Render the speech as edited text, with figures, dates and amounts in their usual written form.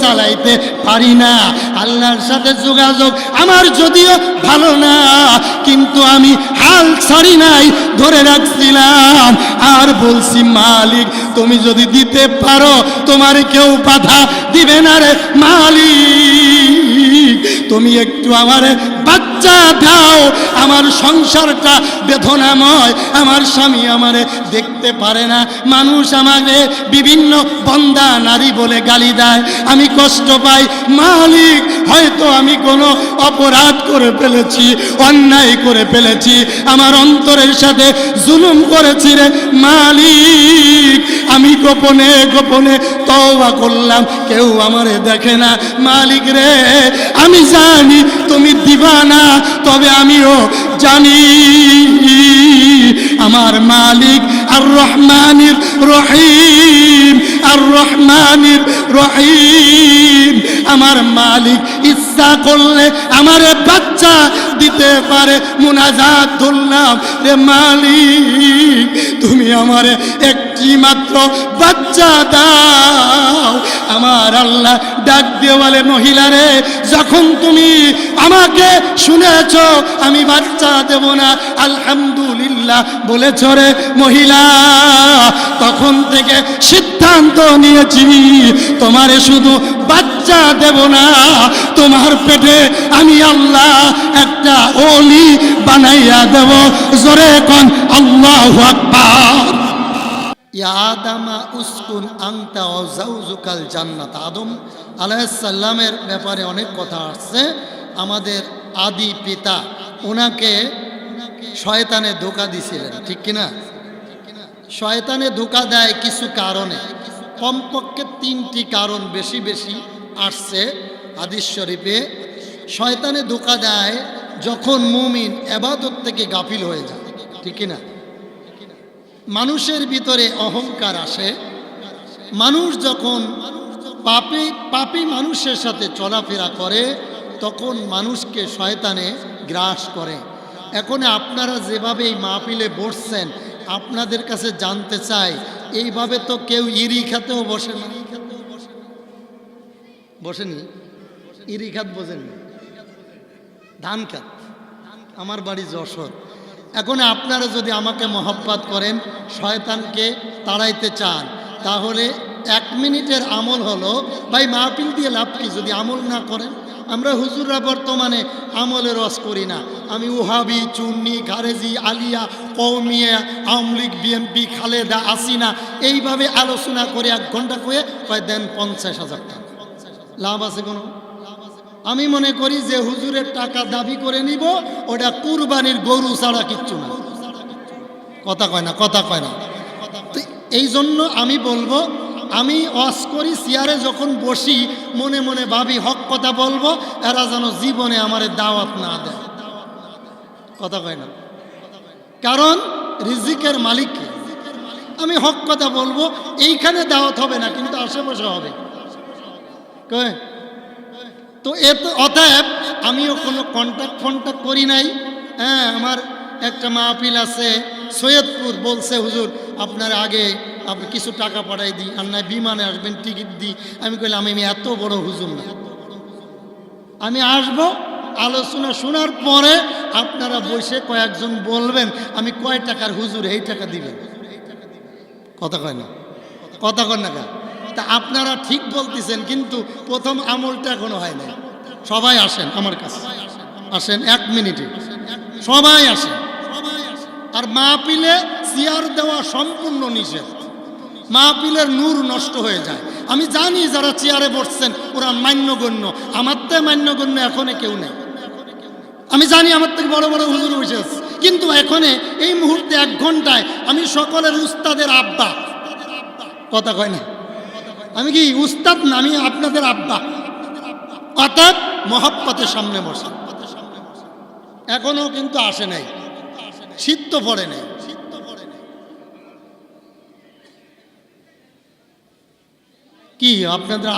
চালাইতে পারি না। আল্লাহর সাথে যোগাযোগ আমার যদিও ভালো না, কিন্তু আমি হাল ছাড়ি নাই, ধরে রাখছিলাম। আর বলছি, মালিক তুমি যদি দিতে পারো তোমার কেউ বাধা দিবে না রে মালিক। তুমি একটু আমারে বাচ্চা দাও, আমার সংসারটা বেদনাময়, আমার স্বামী আমারে দেখতে পারে না, মানুষ আমাকে বিভিন্ন বন্দা নারী বলে গালি দেয়, আমি কষ্ট পাই। মালিক হয়তো আমি কোনো অপরাধ করে ফেলেছি, অন্যায় করে ফেলেছি, আমার অন্তরের সাথে জুলুম করেছি রে মালিক। আমি গোপনে গোপনে তওবা করলাম, কেউ আমারে দেখে না। মালিক রে, আমি জানি তুমি দিবা না, তবে আমিও জানি আমার মালিক আর রহমানির রহিম, আর রহমানির রহিম। আমার মালিক ইচ্ছা করলে আমারে বাচ্চা দিতে পারে। মুনাজাত ধরলাম, রে মালিক তুমি আমারে একটি মাত্র বাচ্চা দাও। আমার আল্লাহ ডাক দিয়ে বলে, মহিলা রে, যখন তুমি আমাকে শুনেছ আমি বাচ্চা দেব না আলহামদুলিল্লাহ বলেছ রে মহিলা, তখন থেকে সিদ্ধান্ত নিয়েছি তোমারে শুধু বাচ্চা দেব না, তোমার পেটে আমি আল্লাহ একটা ওলি বানাইয়া দেব। জোরে কোন আল্লাহু আকবার। ইয়া আদামা উসকুন আনতা ওয়া যাওজুকাল জান্নাত। আদম আলাইহিস সালামের ব্যাপারে অনেক কথা আসছে। আমাদের আদি পিতা, ওনাকে শয়তানে ধোঁকা দিছিলেন, ঠিক কিনা? শয়তানে ধোঁকা দেয় কিছু কারণে, কমপক্ষে 3টি কারণ বেশি বেশি আসছে হাদিস শরীফে। শয়তানে ধোঁকা দেয় যখন মুমিন ইবাদত থেকে গাফিল হয়ে যায়, ঠিক কিনা? মানুষের ভিতরে অহংকার আসে, মানুষ যখন পাপী মানুষের সাথে চলাফেরা করে তখন মানুষকে শয়তানে গ্রাস করে। এখন আপনারা যেভাবে এই মাহফিলে বসছেন, আপনাদের কাছে জানতে চাই, এইভাবে তো কেউ ইরি খাতেও বসে না, বসেনি? ইরি খাত বোঝেননি? ধান খাত। আমার বাড়ি যশোর। এখন আপনারা যদি আমাকে মহব্বত করেন, শয়তানকে তাড়াইতে চান, তাহলে 1 মিনিটের আমল হলো, ভাই মাহফিল দিয়ে লাভ কি যদি আমল না করেন? আমরা হুজুররা বর্তমানে আমলের রস করি না। আমি ওহাবি, চুন্নি, খারেজি, আলিয়া, কওমিয়া, আওয়ামী লীগ, বিএনপি, খালেদা, আসিনা, এইভাবে আলোচনা করে 1 ঘন্টা কয়ে কয় দেন 50,000 টাকা। লাভ আছে কোনো? আমি মনে করি যে হুজুরের টাকা দাবি করে নিব, ওটা কুরবানির গরু ছাড়া কিচ্ছু না। কথা কয় না, কথা কয় না। এই জন্য আমি বলবো, আমি ওয়াজ করি, চেয়ারে যখন বসি মনে মনে ভাবি হক কথা বলবো, এরা যেন জীবনে আমারে দাওয়াত না দেয়। কথা কয় না? কারণ রিজিকের মালিক আমি হক কথা বলবো, এইখানে দাওয়াত হবে না, কিন্তু আশেপাশে হবে। কয় তো অতএব আমিও কোনো কন্ট্যাক্ট করি নাই। হ্যাঁ, আমার একটা মাহফিল আছে সৈয়দপুর, বলছে হুজুর আপনার আগে আপনি কিছু টাকা পাঠাই দিই, আর নয় বিমানে আসবেন টিকিট দিই। আমি কইলাম আমি এত বড় হুজুর না, আমি আসবো, আলোচনা শোনার পরে আপনারা বসে কয়েকজন বলবেন আমি কয় টাকার হুজুর, এই টাকা দিবেন। কথা কয় না, কথা কয় না। তা আপনারা ঠিক বলতেছেন, কিন্তু প্রথম আমলটা এখনো হয় না। সবাই আসেন আমার কাছে, আসেন 1 মিনিটে সবাই আসেন। আর মাহফিলে চেয়ার দেওয়া সম্পূর্ণ নিষেধ, মাহফিলের নূর নষ্ট হয়ে যায়। আমি জানি যারা চেয়ারে বসছেন ওরা মান্যগণ্য, আমার তো মান্যগণ্য এখনো কেউ নেই। আমি জানি আমার থেকে বড় বড় হুজুর বসে আছে, কিন্তু এখানে এই মুহূর্তে 1 ঘন্টায় আমি সকলের উস্তাদের আব্বা। কথা কয় না? আমি কি উস্তাদ না, আমি আপনাদের আব্বা। অর্থাৎ মহব্বতের সামনে বসে এখনো কিন্তু আসে নাই, শীত তো পড়ে নাই। কি আপনাদের